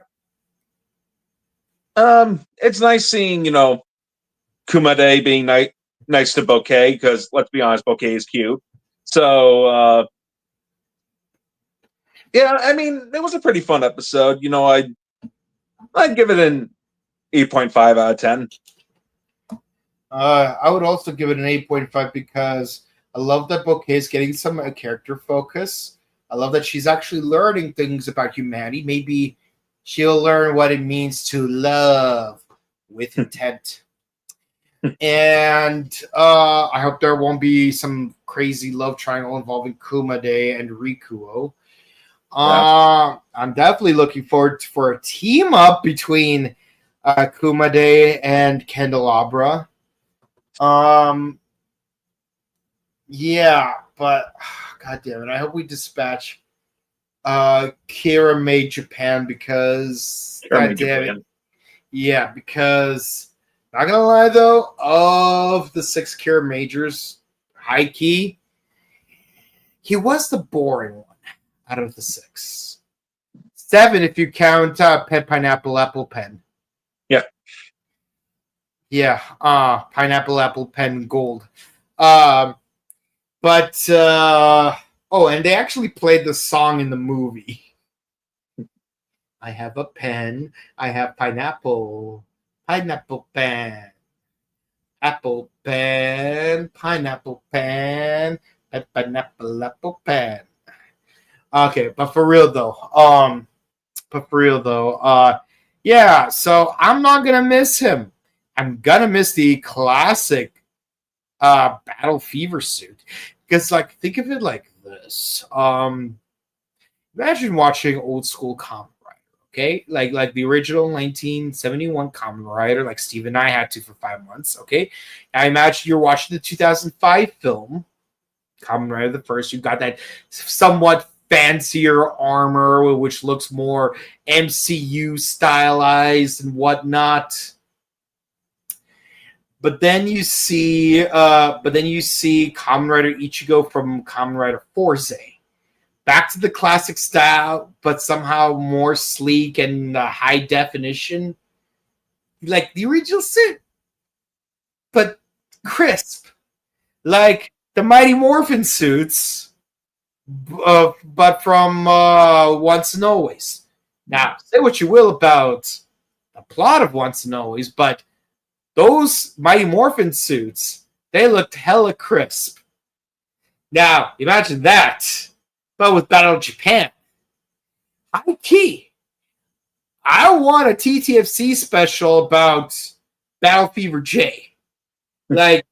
It's nice seeing, Kumade being nice to Bouquet, because let's be honest, Bouquet is cute. So, yeah, I mean, it was a pretty fun episode. I'd give it an 8.5 out of 10. I would also give it an 8.5 because I love that Bouquet is getting some character focus. I love that she's actually learning things about humanity. Maybe she'll learn what it means to love with intent. And I hope there won't be some crazy love triangle involving Kumade and Rikuo. I'm definitely looking forward for a team up between Kumade and Candelabra. Yeah, but God damn it! I hope we dispatch Kira Made Japan because God damn it. Yeah, because not gonna lie though, of the 6 Kira Majors, high key, he was the boring one out of the 6. 7 if you count Pen Pineapple Apple Pen. Yeah. Yeah, Pineapple Apple Pen Gold. And they actually played the song in the movie. I have a pen. I have pineapple. Pineapple pen. Apple pen. Pineapple pen. Pineapple apple pen. Okay, but for real though. Yeah, so I'm not gonna miss him. I'm gonna miss the classic Battle Fever suit. Because like think of it like this. Imagine watching old school Kamen Rider, okay? Like the original 1971 Kamen Rider, like Steve and I had to for 5 months, okay? I imagine you're watching the 2005 film, Kamen Rider the First. You've got that somewhat fancier armor, which looks more MCU stylized and whatnot. But then you see Kamen Rider Ichigo from Kamen Rider Forze. Back to the classic style, but somehow more sleek and high definition. Like the original suit, but crisp. Like the Mighty Morphin suits, but from Once and Always. Now, say what you will about the plot of Once and Always, but those Mighty Morphin suits, they looked hella crisp. Now, imagine that, but with Battle of Japan. High key. I want a TTFC special about Battle Fever J. Like,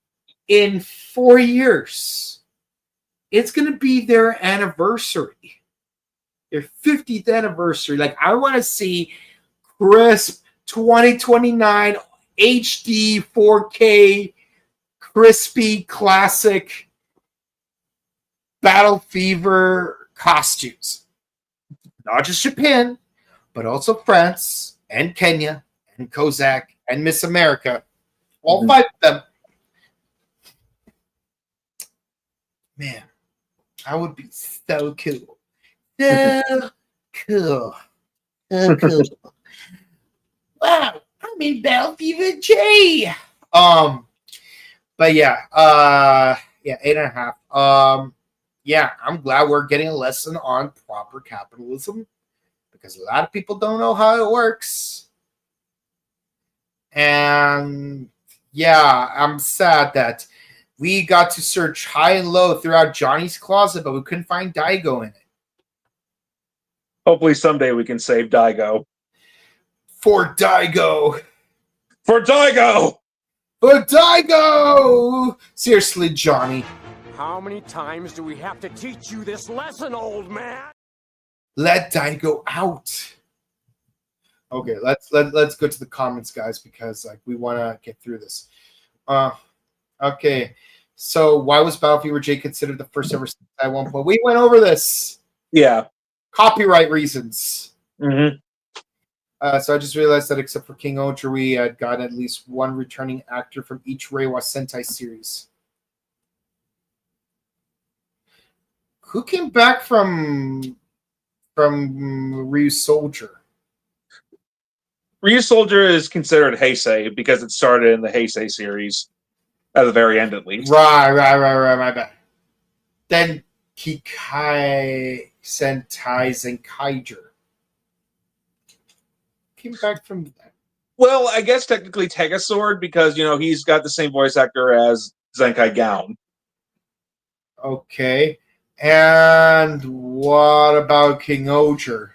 in 4 years, it's going to be their anniversary. Their 50th anniversary. Like, I want to see crisp 2029 HD 4K crispy classic Battle Fever costumes. Not just Japan, but also France and Kenya and Kozak and Miss America. All 5 of them. Man, I would be so cool. So cool. So cool. Wow, I'm in Battle Fever J. But yeah, 8.5. Yeah, I'm glad we're getting a lesson on proper capitalism because a lot of people don't know how it works. And yeah, I'm sad that we got to search high and low throughout Johnny's closet, but we couldn't find Daigo in it. Hopefully someday we can save Daigo. For Daigo! For Daigo! For Daigo! Seriously, Johnny. How many times do we have to teach you this lesson, old man? Let Daigo out. Okay, let's go to the comments, guys, because like we want to get through this. Okay, so why was Battle Fever J considered the first ever Sentai at one point? We went over this. Yeah. Copyright reasons. Mm-hmm. So I just realized that except for King Oger, we had got at least one returning actor from each Reiwa Sentai series. Who came back from Ryu Soldier? Ryu Soldier is considered Heisei because it started in the Heisei series. At the very end, at least. Right, my bad. Then Kikai Sentai Zenkaiger came back from that. Well, I guess technically Tegasword because, he's got the same voice actor as Zenkai Gown. Okay. And what about King Oger?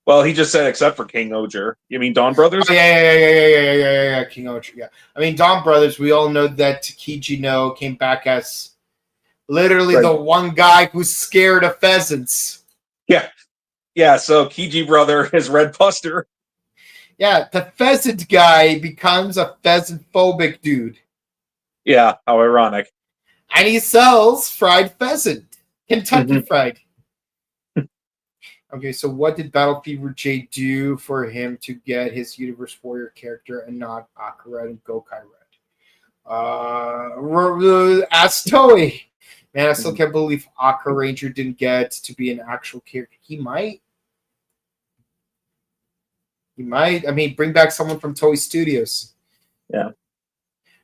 Well, he just said except for King Oger. You mean Dawn Brothers? Oh, yeah, King Oger, yeah. I mean, Dawn Brothers, we all know that Takiji No came back as literally the one guy who's scared of pheasants. Yeah. Yeah, so Kiji brother is Red Buster. Yeah, the pheasant guy becomes a pheasant-phobic dude. Yeah, how ironic. And he sells fried pheasant. Kentucky Fried. Okay, so what did Battle Fever J do for him to get his Universe Warrior character and not Aka Red and Gokai Red? Ask Toei. Man, I still can't believe Aka Ranger didn't get to be an actual character. He might. I mean, bring back someone from Toei Studios. Yeah.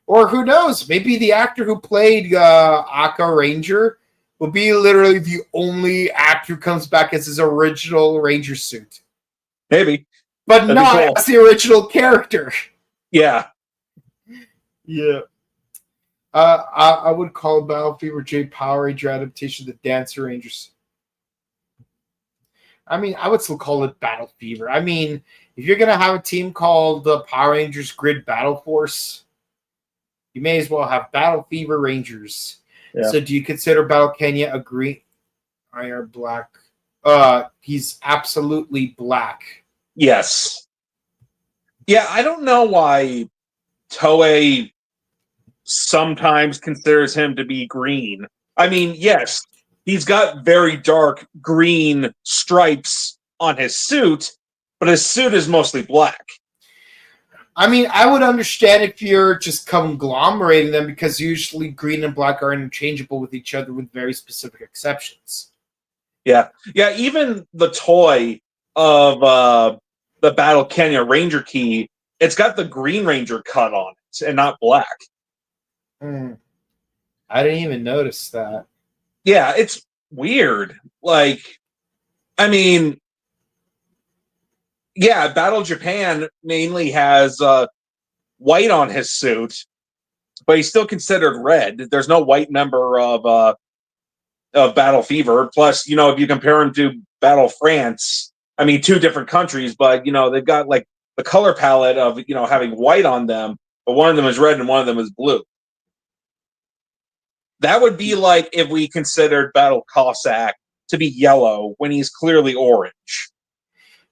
Or who knows? Maybe the actor who played Aka Ranger will be literally the only actor who comes back as his original Ranger suit. Maybe. But That'd be not cool. as the original character. Yeah. Yeah. I would call Battle Fever J Power Ranger adaptation the Dancer Rangers. I mean, I would still call it Battle Fever. I mean, if you're going to have a team called the Power Rangers Grid Battle Force, you may as well have Battle Fever Rangers. Yeah. So do you consider Battle Kenya a green or black? He's absolutely black. Yes. Yeah, I don't know why Toei sometimes considers him to be green. I mean, yes, he's got very dark green stripes on his suit, but his suit is mostly black. I mean, I would understand if you're just conglomerating them because usually green and black are interchangeable with each other with very specific exceptions. Yeah. Yeah, even the toy of the Battle Kenya Ranger key, it's got the Green Ranger cut on it and not black. I didn't even notice that. Yeah, it's weird. Like, I mean, yeah, Battle Japan mainly has white on his suit, but he's still considered red. There's no white member of Battle Fever. Plus, you know, if you compare him to Battle France, I mean, two different countries, but, you know, they've got, like, the color palette of, you know, having white on them, but one of them is red and one of them is blue. That would be like if we considered Battle Cossack to be yellow when he's clearly orange.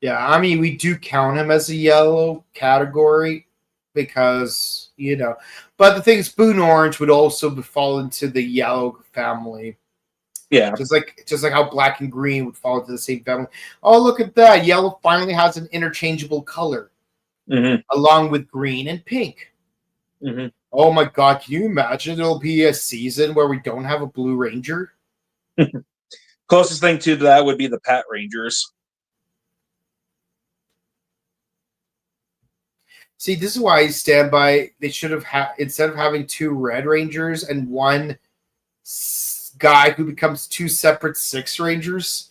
Yeah, I mean, we do count him as a yellow category because, you know. But the thing is, Blue and Orange would also fall into the yellow family. Yeah. Just like how black and green would fall into the same family. Oh, look at that. Yellow finally has an interchangeable color along with green and pink. Mm-hmm. Oh my God, can you imagine there'll be a season where we don't have a Blue Ranger? Closest thing to that would be the Pat Rangers. See, this is why I stand by. They should have instead of having two Red Rangers and one guy who becomes two separate Six Rangers,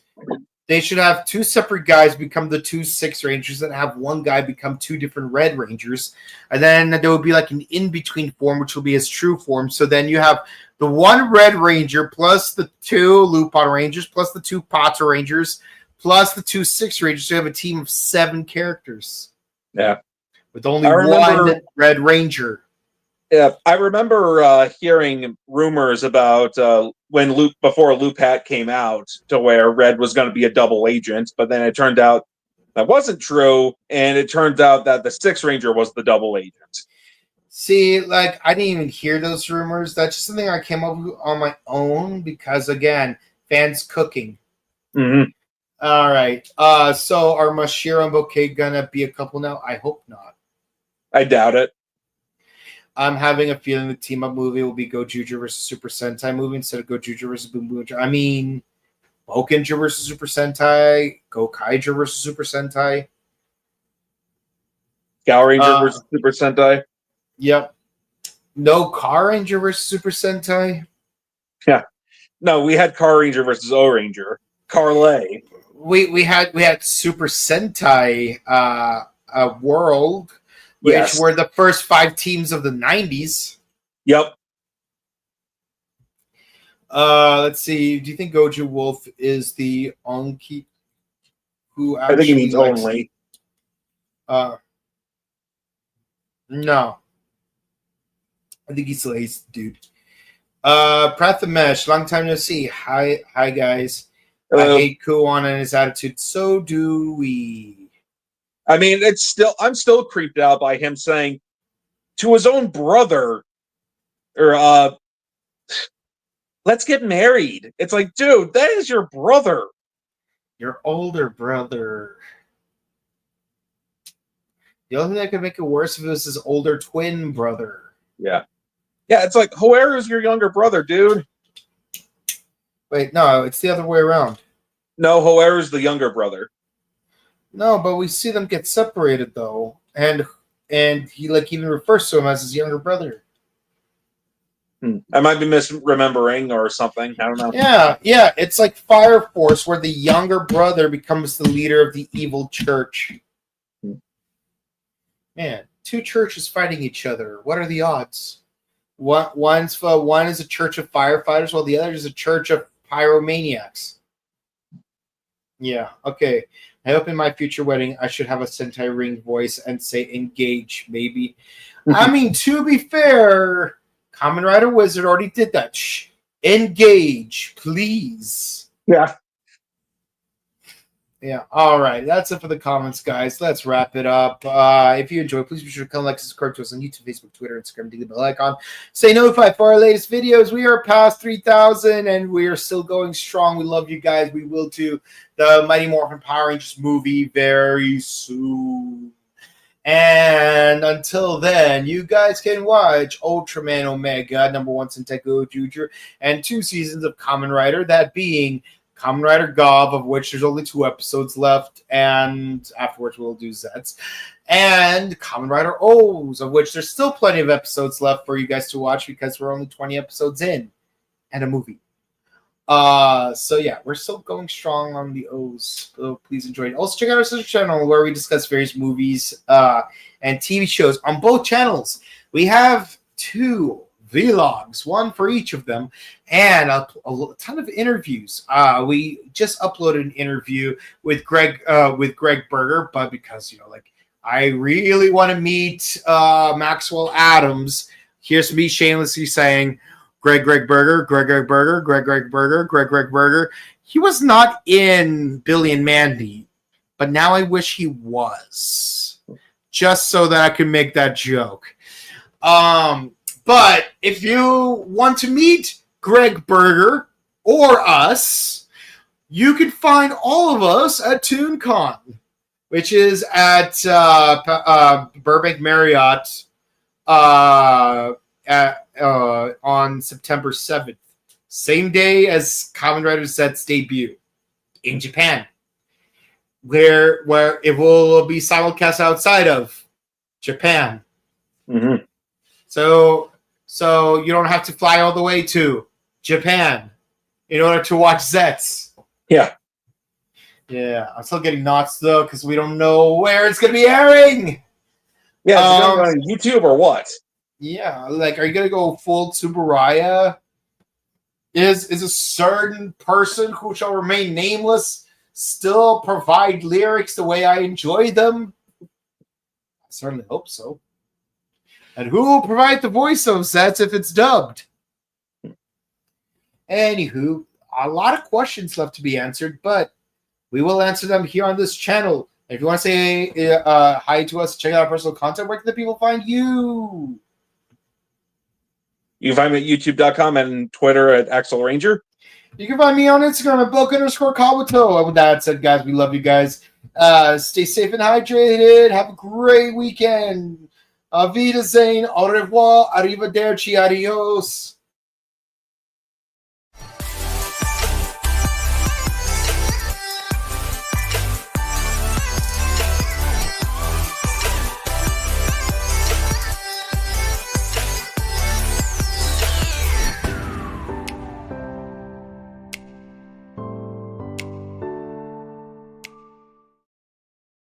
they should have two separate guys become the two Six Rangers and have one guy become two different Red Rangers. And then there would be like an in-between form, which will be his true form. So then you have the one Red Ranger plus the two Lupin Rangers plus the two Pata Rangers plus the two Six Rangers. So you have a team of 7 characters. Yeah. With only one Red Ranger. Yeah, I remember hearing rumors about before Lupat came out to where Red was going to be a double agent, but then it turned out that wasn't true, and it turned out that the Six Ranger was the double agent. See, like, I didn't even hear those rumors. That's just something I came up with on my own because, again, fans cooking. Mm-hmm. All right. So are Mashiro and Bouquet gonna be a couple now? I hope not. I doubt it. I'm having a feeling the team-up movie will be Gozyuger versus Super Sentai movie instead of Gozyuger versus Boom Boom. I mean, Bokenger versus Super Sentai, Gokaiger versus Super Sentai. Gal Ranger versus Super Sentai. Yep. No Car Ranger versus Super Sentai. Yeah. No, we had Car Ranger versus O Ranger. Carlay. We had Super Sentai World. Which were the first 5 teams of the 90s. Yep. Let's see. Do you think Goju Wolf is the Onki who actually... I think he means only. No. I think he's lazy, dude. Prathamesh, long time no see. Hi guys. Hello. I hate Kuon and his attitude. So do we. I mean, I'm still creeped out by him saying to his own brother, or let's get married. It's like, dude, that is your brother. Your older brother. The only thing that could make it worse if it was his older twin brother. Yeah. Yeah, it's like, where is your younger brother, dude? Wait, no, it's the other way around. No, Hoer is the younger brother. No, but we see them get separated though, and he like even refers to him as his younger brother. I might be misremembering or something. I don't know. Yeah. It's like Fire Force, where the younger brother becomes the leader of the evil church. Man, two churches fighting each other. What are the odds? One is a church of firefighters, while the other is a church of pyromaniacs. Yeah, okay. I hope in my future wedding I should have a Sentai ring voice and say engage, maybe. I mean, to be fair, Kamen Rider Wizard already did that. Shh. Engage, please. Yeah. Yeah, all right. That's it for the comments, guys. Let's wrap it up. If you enjoyed, please be sure to come like and subscribe to us on YouTube, Facebook, Twitter, Instagram, dig the bell icon. Stay notified for our latest videos. We are past 3,000, and we are still going strong. We love you guys. We will do the Mighty Morphin Power Rangers movie very soon. And until then, you guys can watch Ultraman Omega, #1 Sentai Gozyuger, and 2 seasons of Kamen Rider, that being Kamen Rider Gov, of which there's only 2 episodes left, and afterwards we'll do Zets, and Kamen Rider O's, of which there's still plenty of episodes left for you guys to watch because we're only 20 episodes in, and a movie. So yeah, we're still going strong on the O's, so please enjoy it. Also check out our sister channel where we discuss various movies and TV shows on both channels. We have 2 vlogs, one for each of them, and a ton of interviews. We just uploaded an interview with Greg Berger, but because I really want to meet Maxwell Adams, here's me shamelessly saying Greg Berger. He was not in Billy and Mandy, but now I wish he was, just so that I can make that joke. But if you want to meet Greg Berger or us, you can find all of us at ToonCon, which is at Burbank Marriott on September 7th. Same day as Kamen Rider Z's debut in Japan, where it will be simulcast outside of Japan. Mm-hmm. So you don't have to fly all the way to Japan in order to watch Zets. Yeah. Yeah, I'm still getting knots though because we don't know where it's gonna be airing. Yeah, is it gonna be on YouTube or what? Yeah, are you gonna go full Tsuburaya? Is a certain person who shall remain nameless still provide lyrics the way I enjoy them? I certainly hope so. And who will provide the voice of Zets if it's dubbed? Anywho, a lot of questions left to be answered, but we will answer them here on this channel. If you want to say hi to us, check out our personal content, where can the people find you? You can find me at youtube.com and Twitter at Axel Ranger. You can find me on Instagram at Book_Kabuto. And with that said, guys, we love you guys. Stay safe and hydrated. Have a great weekend. Auf Wiedersehen, au revoir, arrivederci, adios.